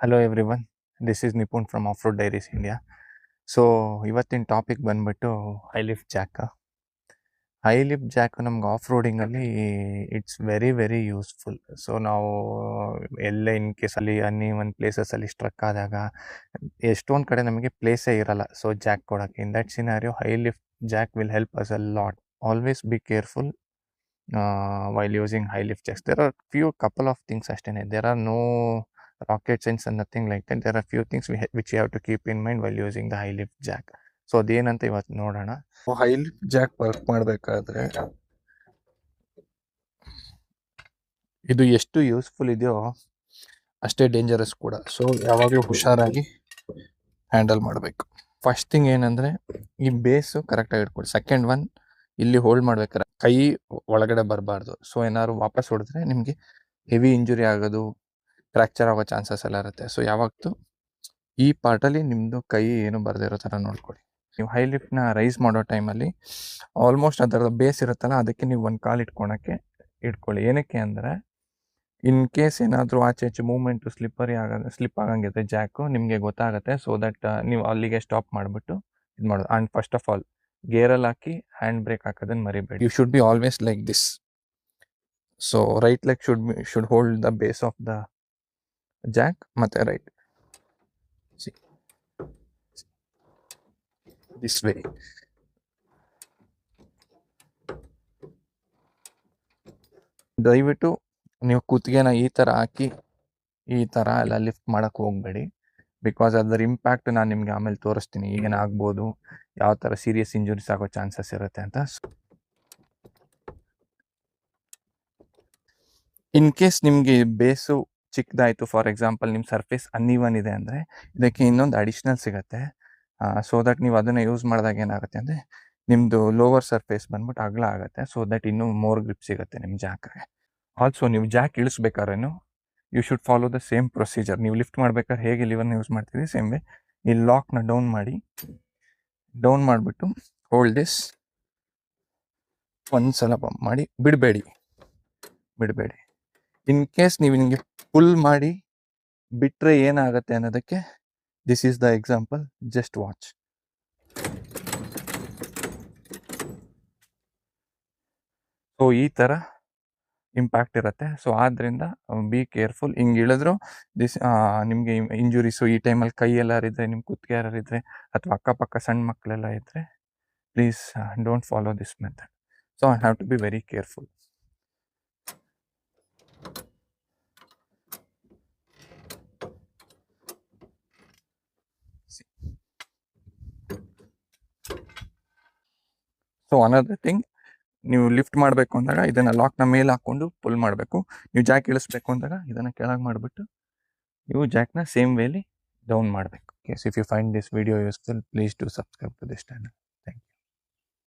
Hello everyone, this is Nipun from off road diaries India. So ಇವತ್ತಿನ topic ಬಂದ್ಬಿಟ್ಟು high lift jack. High lift jack ನಮ್ಗೆ off ರೋಡಿಂಗಲ್ಲಿ it's very very useful. So ನಾವು ಎಲ್ಲೇ ಇನ್ ಕೇಸಲ್ಲಿ ಒಂದು ಪ್ಲೇಸಸಲ್ಲಿ ಸ್ಟ್ರಕ್ ಆದಾಗ ಎಷ್ಟೊಂದು ಕಡೆ ನಮಗೆ ಪ್ಲೇಸೇ ಇರಲ್ಲ ಸೊ ಜಾಕ್ ಕೊಡೋಕ್ಕೆ. In that scenario high lift Jack will help us a lot. Always be careful while using high lift jacks. There are few couple of things ಅಷ್ಟೇನೆ. There are no rocket science and nothing like that. There are few things which you have to keep in mind while using the high lift jack. So ಅದೇನಂತ ಇವತ್ತು ನೋಡೋಣ. High lift Jack work ಮಾಡಬೇಕಾದ್ರೆ ಇದು ಎಷ್ಟು useful ಇದೆಯೋ ಅಷ್ಟೇ dangerous ಕೂಡ. So ಯಾವಾಗಲೂ ಹುಷಾರಾಗಿ ಹ್ಯಾಂಡಲ್ ಮಾಡಬೇಕು. ಫಸ್ಟ್ ಥಿಂಗ್ ಏನಂದರೆ ಈ ಬೇಸು ಕರೆಕ್ಟಾಗಿ ಇಟ್ಕೊಳ್ಳಿ. ಸೆಕೆಂಡ್ ಒನ್, ಇಲ್ಲಿ ಹೋಲ್ಡ್ ಮಾಡ್ಬೇಕಾರೆ ಕೈ ಒಳಗಡೆ ಬರಬಾರ್ದು. ಸೊ ಏನಾದ್ರು ವಾಪಸ್ ಹೊಡೆದ್ರೆ ನಿಮಗೆ ಹೆವಿ ಇಂಜುರಿ ಆಗೋದು, ಫ್ರ್ಯಾಕ್ಚರ್ ಆಗೋ ಚಾನ್ಸಸ್ ಎಲ್ಲ ಇರುತ್ತೆ. ಸೊ ಯಾವತ್ತು ಈ ಪಾರ್ಟಲ್ಲಿ ನಿಮ್ಮದು ಕೈ ಏನು ಬರದಿರೋ ಥರ ನೋಡ್ಕೊಳ್ಳಿ. ನೀವು ಹೈ ಲಿಫ್ಟ್ನ ರೈಸ್ ಮಾಡೋ ಟೈಮಲ್ಲಿ ಆಲ್ಮೋಸ್ಟ್ ಅದರ ಬೇಸ್ ಇರುತ್ತಲ್ಲ, ಅದಕ್ಕೆ ನೀವು ಒಂದು ಕಾಲು ಇಟ್ಕೊಳ್ಳಿ. ಏನಕ್ಕೆ ಅಂದರೆ ಇನ್ ಕೇಸ್ ಏನಾದರೂ ಆಚೆ ಈಚೆ ಮೂವ್ಮೆಂಟು ಸ್ಲಿಪ್ ಆಗಂಗಿದ್ರೆ ಜಾಕು ನಿಮಗೆ ಗೊತ್ತಾಗುತ್ತೆ. ಸೊ ದಟ್ ನೀವು ಅಲ್ಲಿಗೆ ಸ್ಟಾಪ್ ಮಾಡಿಬಿಟ್ಟು ಇದು ಮಾಡೋದು. ಆ್ಯಂಡ್ ಫಸ್ಟ್ ಆಫ್ ಆಲ್ ಗೇರಲ್ಲಿ ಹಾಕಿ ಹ್ಯಾಂಡ್ ಬ್ರೇಕ್ ಹಾಕೋದನ್ನು ಮರಿಬೇಡಿ. You should be always like this. So right leg should hold the base of the jack ಮತ್ತು ರೈಟ್ ದಿಸ್ ವೇ. ದಯವಿಟ್ಟು ನೀವು ಕುತ್ತಿಗೆನ ಈ ಥರ ಹಾಕಿ ಈ ಥರ ಎಲ್ಲ ಲಿಫ್ಟ್ ಮಾಡೋಕ್ಕೆ ಹೋಗಬೇಡಿ. ಬಿಕಾಸ್ ಅದರ ಇಂಪ್ಯಾಕ್ಟ್ ನಾನು ನಿಮಗೆ ಆಮೇಲೆ ತೋರಿಸ್ತೀನಿ ಏನಾಗ್ಬೋದು, ಯಾವ ಥರ ಸೀರಿಯಸ್ ಇಂಜುರೀಸ್ ಆಗೋ ಚಾನ್ಸಸ್ ಇರುತ್ತೆ ಅಂತ. ಇನ್ ಕೇಸ್ ನಿಮಗೆ ಬೇಸು ಚಿಕ್ಕದಾಯಿತು, ಫಾರ್ ಎಕ್ಸಾಂಪಲ್ ನಿಮ್ಮ ಸರ್ಫೇಸ್ ಅನ್ಇವನ್ ಇದೆ ಅಂದರೆ ಇದಕ್ಕೆ ಇನ್ನೊಂದು ಅಡಿಷ್ನಲ್ ಸಿಗುತ್ತೆ. ಸೊ ದಟ್ ನೀವು ಅದನ್ನು ಯೂಸ್ ಮಾಡಿದಾಗ ಏನಾಗುತ್ತೆ ಅಂದರೆ ನಿಮ್ಮದು ಲೋವರ್ ಸರ್ಫೇಸ್ ಬಂದ್ಬಿಟ್ಟು ಅಗಲ ಆಗುತ್ತೆ. ಸೊ ದಟ್ ಇನ್ನೂ ಮೋರ್ ಗ್ರಿಪ್ ಸಿಗುತ್ತೆ ನಿಮ್ಮ ಜಾಕ್ಗೆ. ಆಲ್ಸೋ ನೀವು ಜಾಕ್ ಇಳಿಸ್ಬೇಕಾದ್ರೇನು you should follow the same procedure. ನೀವು ಲಿಫ್ಟ್ ಮಾಡ್ಬೇಕಾದ್ರೆ ಹೇಗೆ ಲಿವರ್ನ ಯೂಸ್ ಮಾಡ್ತೀವಿ ಸೇಮ್ ವೇ ಈ ಲಾಕ್ನ ಡೌನ್ ಮಾಡಿಬಿಟ್ಟು ಹೋಲ್ಡ್ ದಿಸ್. ಒಂದು ಸಲ ಪಂಪ್ ಮಾಡಿ ಬಿಡಬೇಡಿ. ಇನ್ ಕೇಸ್ ನೀವು ನಿಮಗೆ ಫುಲ್ ಮಾಡಿ ಬಿಟ್ಟರೆ ಏನಾಗುತ್ತೆ ಅನ್ನೋದಕ್ಕೆ this is the example. Just watch. So ಈ ಥರ ಇಂಪ್ಯಾಕ್ಟ್ ಇರುತ್ತೆ. ಸೊ ಆದ್ದರಿಂದ ಬಿ ಕೇರ್ಫುಲ್. ಹಿಂಗೆ ಇಳಿದ್ರು ನಿಮಗೆ ಇಂಜುರೀಸು ಈ ಟೈಮಲ್ಲಿ ಕೈ ಎಲ್ಲರಿದ್ರೆ, ನಿಮ್ಮ ಕುತ್ತಿಗೆ ಯಾರಿದ್ರೆ, ಅಥವಾ ಅಕ್ಕಪಕ್ಕ ಸಣ್ಣ ಮಕ್ಕಳೆಲ್ಲ ಇದ್ದರೆ please don't follow this method. So I have to be very careful. So another thing, ನೀವು ಲಿಫ್ಟ್ ಮಾಡಬೇಕು ಅಂದಾಗ ಇದನ್ನು ಲಾಕ್ನ ಮೇಲೆ ಹಾಕ್ಕೊಂಡು ಪುಲ್ ಮಾಡಬೇಕು. ನೀವು ಜಾಕ್ ಇಳಿಸ್ಬೇಕು ಅಂದಾಗ ಇದನ್ನು ಕೆಳಗೆ ಮಾಡಿಬಿಟ್ಟು ನೀವು ಜಾಕ್ನ ಸೇಮ್ ವೇಲಿ ಡೌನ್ ಮಾಡಬೇಕು. If you find this video useful, please do subscribe to this channel.